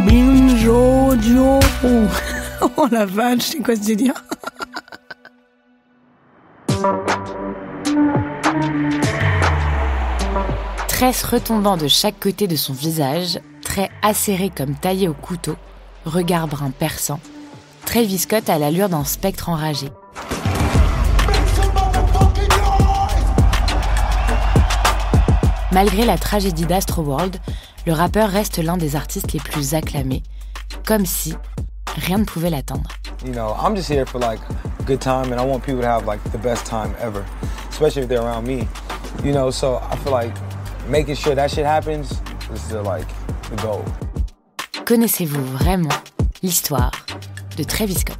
Binge audio. Oh la vache, c'est quoi ce délire? Tresses retombant de chaque côté de son visage, traits acérés comme taillés au couteau, regard brun perçant, Travis Scott a l'allure d'un spectre enragé. Malgré la tragédie d'Astroworld, le rappeur reste l'un des artistes les plus acclamés, comme si rien ne pouvait l'atteindre. You know, I'm just here for like a good time and I want people to have like the best time ever, especially if they're around me. You know, so I feel like making sure that shit happens is the goal. Connaissez-vous vraiment l'histoire de Travis Scott?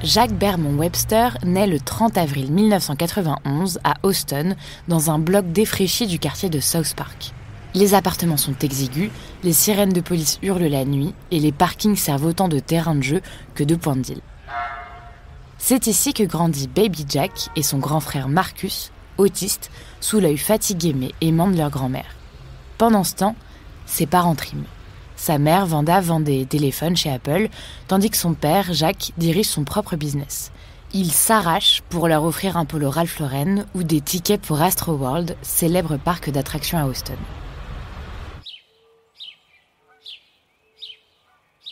Jacques Bermond Webster naît le 30 avril 1991 à Austin, dans un bloc défraîchi du quartier de South Park. Les appartements sont exigus, les sirènes de police hurlent la nuit et les parkings servent autant de terrains de jeu que de points de deal. C'est ici que grandit Baby Jack et son grand frère Marcus, autiste, sous l'œil fatigué mais aimant de leur grand-mère. Pendant ce temps, ses parents triment. Sa mère, Vanda, vend des téléphones chez Apple, tandis que son père, Jacques, dirige son propre business. Il s'arrache pour leur offrir un polo Ralph Lauren ou des tickets pour Astroworld, célèbre parc d'attractions à Austin.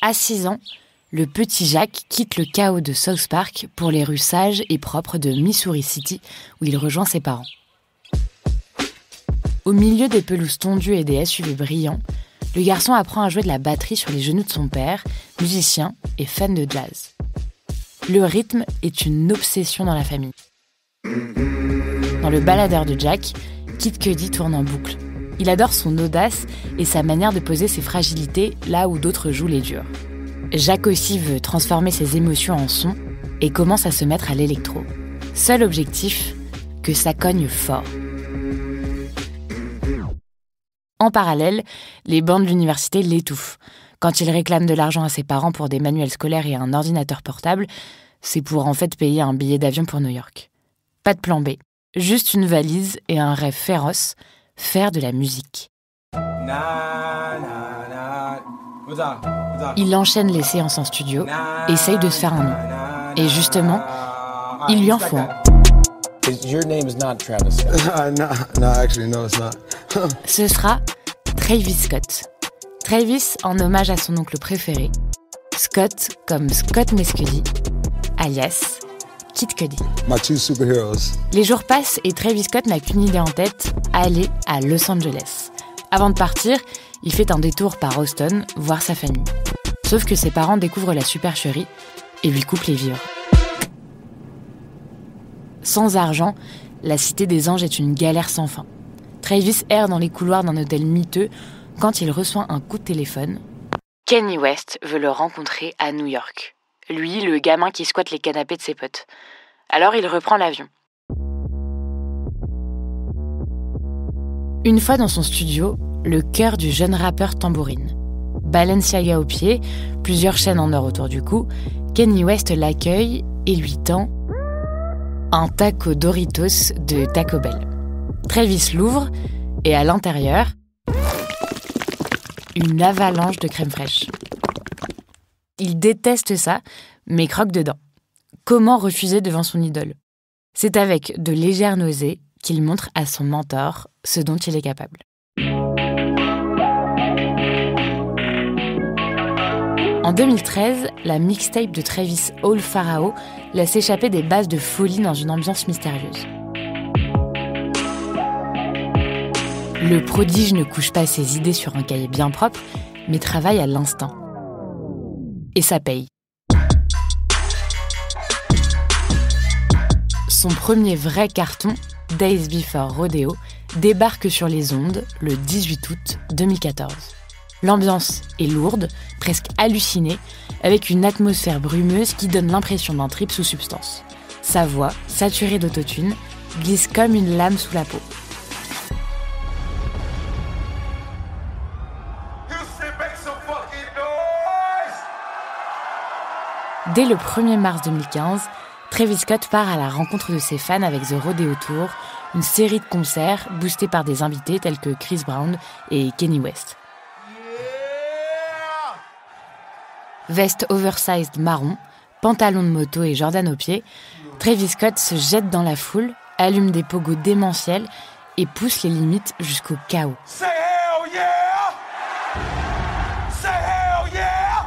À 6 ans, le petit Jacques quitte le chaos de South Park pour les rues sages et propres de Missouri City, où il rejoint ses parents. Au milieu des pelouses tondues et des SUV brillants, le garçon apprend à jouer de la batterie sur les genoux de son père, musicien et fan de jazz. Le rythme est une obsession dans la famille. Dans le baladeur de Jack, Kid Cudi tourne en boucle. Il adore son audace et sa manière de poser ses fragilités là où d'autres jouent les durs. Jack aussi veut transformer ses émotions en son et commence à se mettre à l'électro. Seul objectif, que ça cogne fort. En parallèle, les bancs de l'université l'étouffent. Quand il réclame de l'argent à ses parents pour des manuels scolaires et un ordinateur portable, c'est pour en fait payer un billet d'avion pour New York. Pas de plan B, juste une valise et un rêve féroce, faire de la musique. Il enchaîne les séances en studio, essaye de se faire un nom. Et justement, il lui en faut un. Your name is not Travis Scott. No, actually, no, it's not. Ce sera Travis Scott. Travis en hommage à son oncle préféré, Scott comme Scott Mescudi, alias Kid Cudi. My two superheroes. Les jours passent et Travis Scott n'a qu'une idée en tête, aller à Los Angeles. Avant de partir, il fait un détour par Austin, voir sa famille. Sauf que ses parents découvrent la supercherie et lui coupent les vivres. Sans argent, la Cité des Anges est une galère sans fin. Travis erre dans les couloirs d'un hôtel miteux quand il reçoit un coup de téléphone. Kanye West veut le rencontrer à New York. Lui, le gamin qui squatte les canapés de ses potes. Alors il reprend l'avion. Une fois dans son studio, le cœur du jeune rappeur tambourine. Balenciaga au pied, plusieurs chaînes en or autour du cou, Kanye West l'accueille et lui tend un taco Doritos de Taco Bell. Travis l'ouvre et à l'intérieur, une avalanche de crème fraîche. Il déteste ça, mais croque dedans. Comment refuser devant son idole? C'est avec de légères nausées qu'il montre à son mentor ce dont il est capable. En 2013, la mixtape de Travis All Pharaoh laisse échapper des bases de folie dans une ambiance mystérieuse. Le prodige ne couche pas ses idées sur un cahier bien propre, mais travaille à l'instinct. Et ça paye. Son premier vrai carton, Days Before Rodeo, débarque sur les ondes le 18 août 2014. L'ambiance est lourde, presque hallucinée, avec une atmosphère brumeuse qui donne l'impression d'un trip sous substance. Sa voix, saturée d'autotune, glisse comme une lame sous la peau. Dès le 1er mars 2015, Travis Scott part à la rencontre de ses fans avec The Rodeo Tour, une série de concerts boostés par des invités tels que Chris Brown et Kanye West. Veste oversized marron, pantalon de moto et Jordan aux pieds, Travis Scott se jette dans la foule, allume des pogos démentiels et pousse les limites jusqu'au chaos. Say hell yeah! Say hell yeah!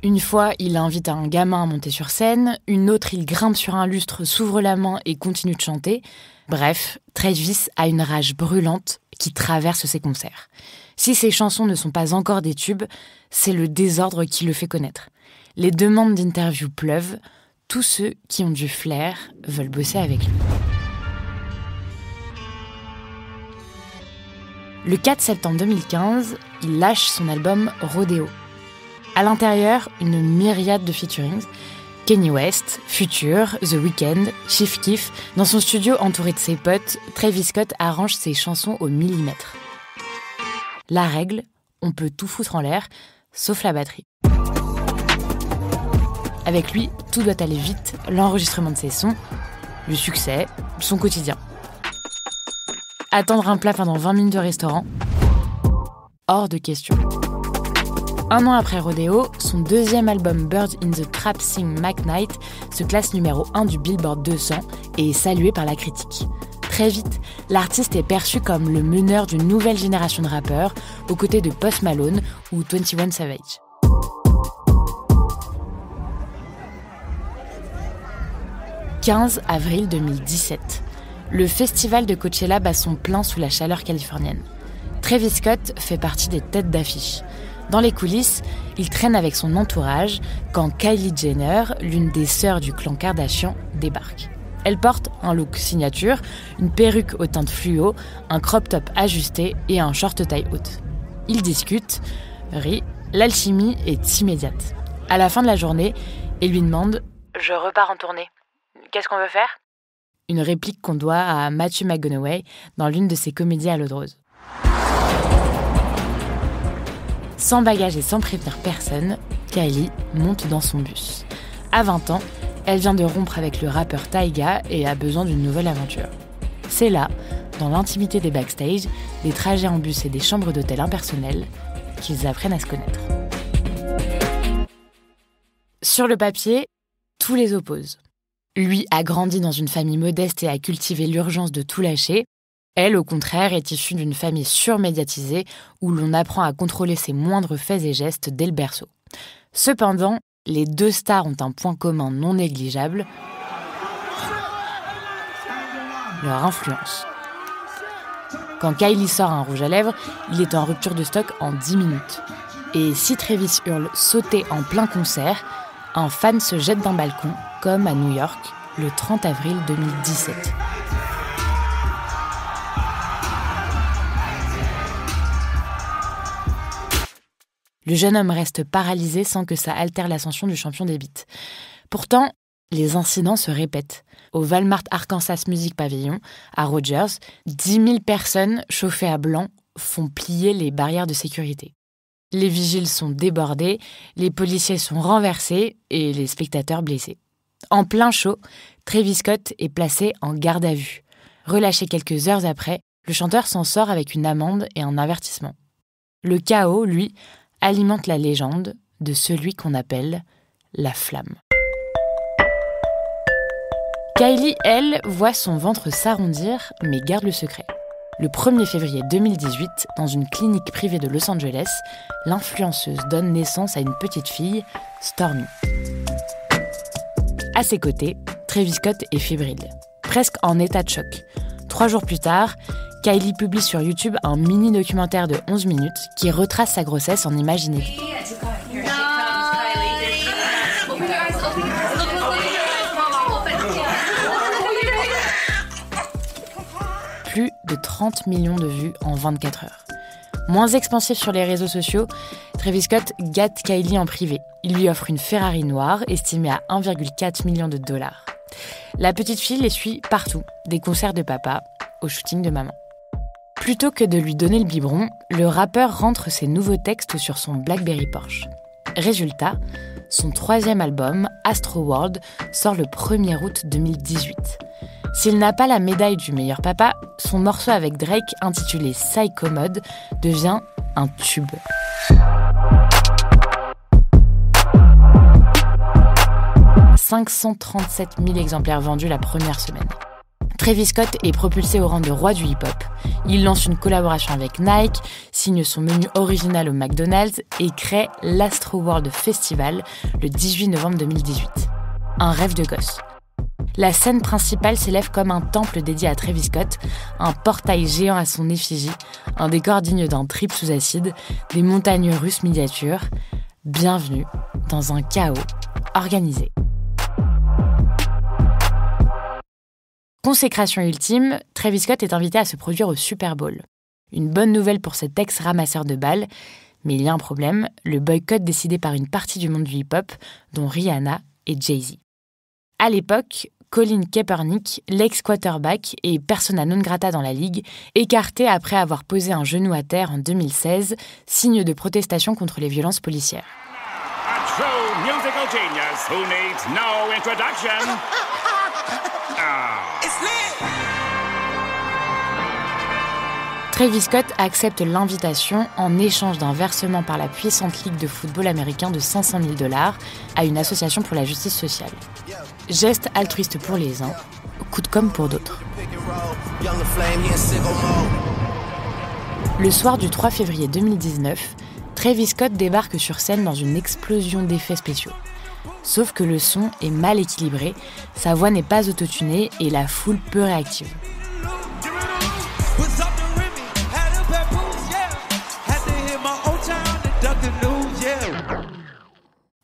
Une fois, il invite un gamin à monter sur scène, une autre, il grimpe sur un lustre, s'ouvre la main et continue de chanter. Bref, Travis a une rage brûlante qui traverse ses concerts. Si ses chansons ne sont pas encore des tubes, c'est le désordre qui le fait connaître. Les demandes d'interview pleuvent, tous ceux qui ont du flair veulent bosser avec lui. Le 4 septembre 2015, il lâche son album Rodeo. À l'intérieur, une myriade de featurings. Kanye West, Future, The Weeknd, Chief Keef. Dans son studio entouré de ses potes, Travis Scott arrange ses chansons au millimètre. La règle, on peut tout foutre en l'air, sauf la batterie. Avec lui, tout doit aller vite, l'enregistrement de ses sons, le succès, son quotidien. Attendre un plat pendant 20 minutes de restaurant, hors de question. Un an après Rodeo, son deuxième album Birds in the Trap Sing McKnight se classe numéro 1 du Billboard 200 et est salué par la critique. Très vite, l'artiste est perçu comme le meneur d'une nouvelle génération de rappeurs, aux côtés de Post Malone ou 21 Savage. « 15 avril 2017. Le festival de Coachella bat son plein sous la chaleur californienne. Travis Scott fait partie des têtes d'affiche. Dans les coulisses, il traîne avec son entourage quand Kylie Jenner, l'une des sœurs du clan Kardashian, débarque. Elle porte un look signature, une perruque aux teintes fluo, un crop top ajusté et un short taille haute. Ils discutent, rient, l'alchimie est immédiate. À la fin de la journée, il lui demande « Je repars en tournée. Qu'est-ce qu'on veut faire ?» Une réplique qu'on doit à Matthew McConaughey dans l'une de ses comédies à l'eau de rose. Sans bagage et sans prévenir personne, Kylie monte dans son bus. À 20 ans, elle vient de rompre avec le rappeur Tyga et a besoin d'une nouvelle aventure. C'est là, dans l'intimité des backstage, des trajets en bus et des chambres d'hôtel impersonnelles, qu'ils apprennent à se connaître. Sur le papier, tout les oppose. Lui a grandi dans une famille modeste et a cultivé l'urgence de tout lâcher. Elle, au contraire, est issue d'une famille surmédiatisée où l'on apprend à contrôler ses moindres faits et gestes dès le berceau. Cependant, les deux stars ont un point commun non négligeable, leur influence. Quand Kylie sort un rouge à lèvres, il est en rupture de stock en 10 minutes. Et si Travis hurle « sauter » en plein concert, un fan se jette d'un balcon, comme à New York, le 30 avril 2017. Le jeune homme reste paralysé sans que ça altère l'ascension du champion des beats. Pourtant, les incidents se répètent. Au Walmart Arkansas Music Pavilion, à Rogers, 10 000 personnes chauffées à blanc font plier les barrières de sécurité. Les vigiles sont débordés, les policiers sont renversés et les spectateurs blessés. En plein show, Travis Scott est placé en garde à vue. Relâché quelques heures après, le chanteur s'en sort avec une amende et un avertissement. Le chaos, lui, alimente la légende de celui qu'on appelle la flamme. Kylie, elle, voit son ventre s'arrondir, mais garde le secret. Le 1er février 2018, dans une clinique privée de Los Angeles, l'influenceuse donne naissance à une petite fille, Stormi. À ses côtés, Travis Scott est fébrile, presque en état de choc. 3 jours plus tard, Kylie publie sur YouTube un mini-documentaire de 11 minutes qui retrace sa grossesse en images inédites. Plus de 30 millions de vues en 24 heures. Moins expansif sur les réseaux sociaux, Travis Scott gâte Kylie en privé. Il lui offre une Ferrari noire estimée à 1,4 million de dollars. La petite fille les suit partout, des concerts de papa au shooting de maman. Plutôt que de lui donner le biberon, le rappeur rentre ses nouveaux textes sur son BlackBerry Porsche. Résultat, Son 3e album, Astroworld, sort le 1er août 2018. S'il n'a pas la médaille du meilleur papa, son morceau avec Drake, intitulé Psycho Mode, devient un tube. « 537 000 exemplaires vendus la première semaine. Travis Scott est propulsé au rang de roi du hip-hop. Il lance une collaboration avec Nike, signe son menu original au McDonald's et crée l'Astroworld Festival le 18 novembre 2018. Un rêve de gosse. La scène principale s'élève comme un temple dédié à Travis Scott, un portail géant à son effigie, un décor digne d'un trip sous acide, des montagnes russes miniatures. Bienvenue dans un chaos organisé. Consécration ultime, Travis Scott est invité à se produire au Super Bowl. Une bonne nouvelle pour cet ex-ramasseur de balles, mais il y a un problème, le boycott décidé par une partie du monde du hip-hop, dont Rihanna et Jay-Z. À l'époque, Colin Kaepernick, l'ex-quarterback et persona non grata dans la ligue, écarté après avoir posé un genou à terre en 2016, signe de protestation contre les violences policières. A true musical genius who needs no introduction. Travis Scott accepte l'invitation en échange d'un versement par la puissante ligue de football américain de $500 000 à une association pour la justice sociale. Geste altruiste pour les uns, coup de com' pour d'autres. Le soir du 3 février 2019, Travis Scott débarque sur scène dans une explosion d'effets spéciaux. Sauf que le son est mal équilibré, sa voix n'est pas autotunée et la foule peu réactive.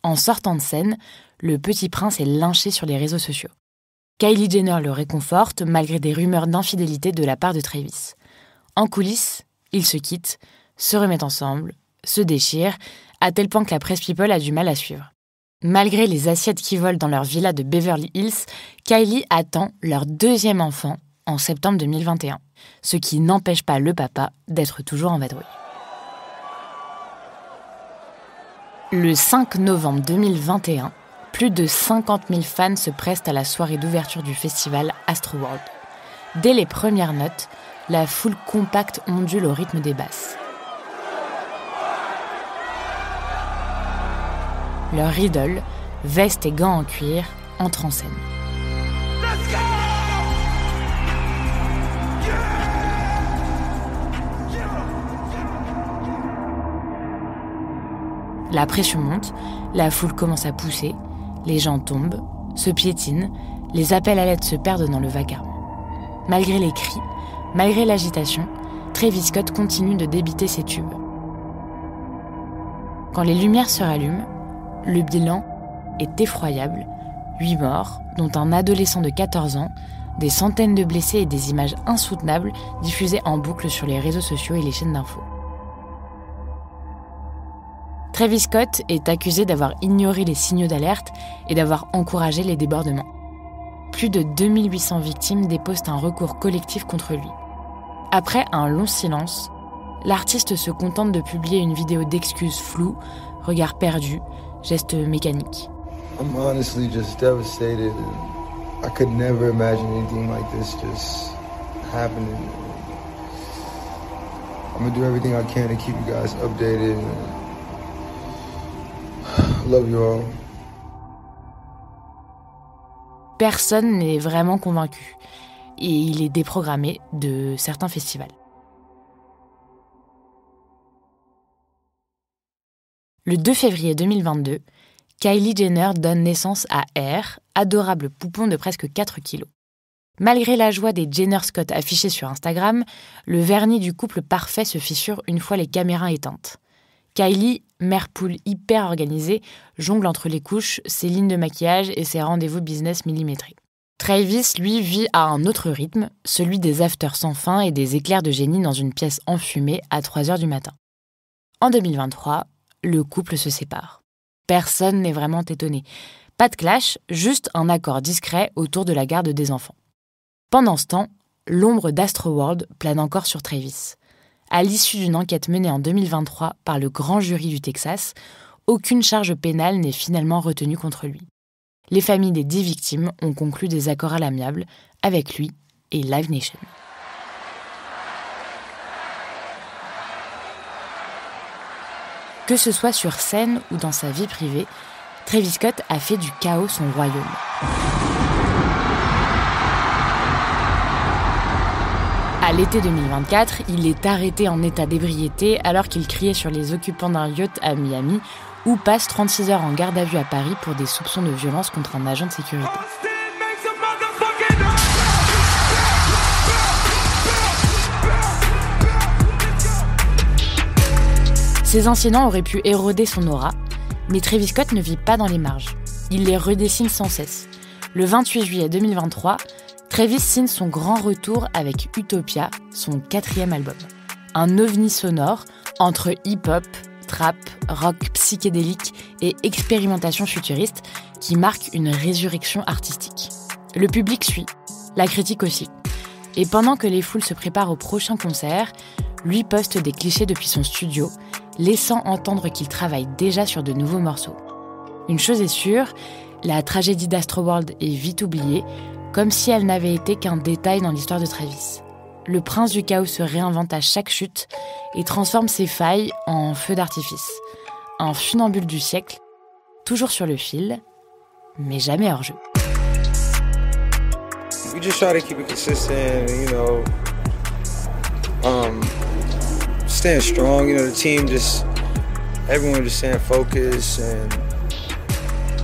En sortant de scène, le petit prince est lynché sur les réseaux sociaux. Kylie Jenner le réconforte malgré des rumeurs d'infidélité de la part de Travis. En coulisses, ils se quittent, se remettent ensemble, se déchirent, à tel point que la presse People a du mal à suivre. Malgré les assiettes qui volent dans leur villa de Beverly Hills, Kylie attend leur 2e enfant en septembre 2021, ce qui n'empêche pas le papa d'être toujours en vadrouille. Le 5 novembre 2021, plus de 50 000 fans se pressent à la soirée d'ouverture du festival Astroworld. Dès les premières notes, la foule compacte ondule au rythme des basses. Leur idole, veste et gants en cuir, entre en scène. Let's go! La pression monte, la foule commence à pousser, les gens tombent, se piétinent, les appels à l'aide se perdent dans le vacarme. Malgré les cris, malgré l'agitation, Travis Scott continue de débiter ses tubes. Quand les lumières se rallument, le bilan est effroyable. 8 morts, dont un adolescent de 14 ans, des centaines de blessés et des images insoutenables diffusées en boucle sur les réseaux sociaux et les chaînes d'infos. Travis Scott est accusé d'avoir ignoré les signaux d'alerte et d'avoir encouragé les débordements. Plus de 2800 victimes déposent un recours collectif contre lui. Après un long silence, l'artiste se contente de publier une vidéo d'excuses floues, regard perdu, gestes mécaniques. I'm honestly just devastated. I could never imagine anything like this just happening. I'm gonna do everything I can to keep you guys updated. Love you all. Personne n'est vraiment convaincu et il est déprogrammé de certains festivals. Le 2 février 2022, Kylie Jenner donne naissance à Air, adorable poupon de presque 4 kilos. Malgré la joie des Jenner Scott affichés sur Instagram, le vernis du couple parfait se fissure une fois les caméras éteintes. Kylie, mère poule hyper organisée, jongle entre les couches, ses lignes de maquillage et ses rendez-vous business millimétrés. Travis, lui, vit à un autre rythme, celui des afters sans fin et des éclairs de génie dans une pièce enfumée à 3h du matin. En 2023, le couple se sépare. Personne n'est vraiment étonné. Pas de clash, juste un accord discret autour de la garde des enfants. Pendant ce temps, l'ombre d'Astroworld plane encore sur Travis. À l'issue d'une enquête menée en 2023 par le grand jury du Texas, aucune charge pénale n'est finalement retenue contre lui. Les familles des 10 victimes ont conclu des accords à l'amiable avec lui et Live Nation. Que ce soit sur scène ou dans sa vie privée, Travis Scott a fait du chaos son royaume. À l'été 2024, il est arrêté en état d'ébriété alors qu'il criait sur les occupants d'un yacht à Miami ou passe 36 heures en garde à vue à Paris pour des soupçons de violence contre un agent de sécurité. Ces incidents auraient pu éroder son aura, mais Travis Scott ne vit pas dans les marges. Il les redessine sans cesse. Le 28 juillet 2023, Travis signe son grand retour avec Utopia, son 4e album. Un ovni sonore entre hip-hop, trap, rock psychédélique et expérimentation futuriste qui marque une résurrection artistique. Le public suit, la critique aussi. Et pendant que les foules se préparent au prochain concert, lui poste des clichés depuis son studio, laissant entendre qu'il travaille déjà sur de nouveaux morceaux. Une chose est sûre, la tragédie d'Astroworld est vite oubliée, comme si elle n'avait été qu'un détail dans l'histoire de Travis. Le prince du chaos se réinvente à chaque chute et transforme ses failles en feu d'artifice. Un funambule du siècle, toujours sur le fil, mais jamais hors jeu. We just try to keep it consistent, staying strong, the team everyone just staying focused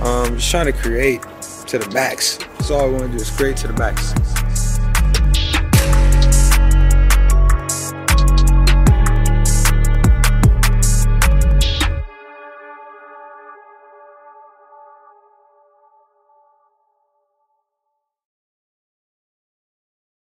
and just trying to create to the max. That's all I want to do is create to the max.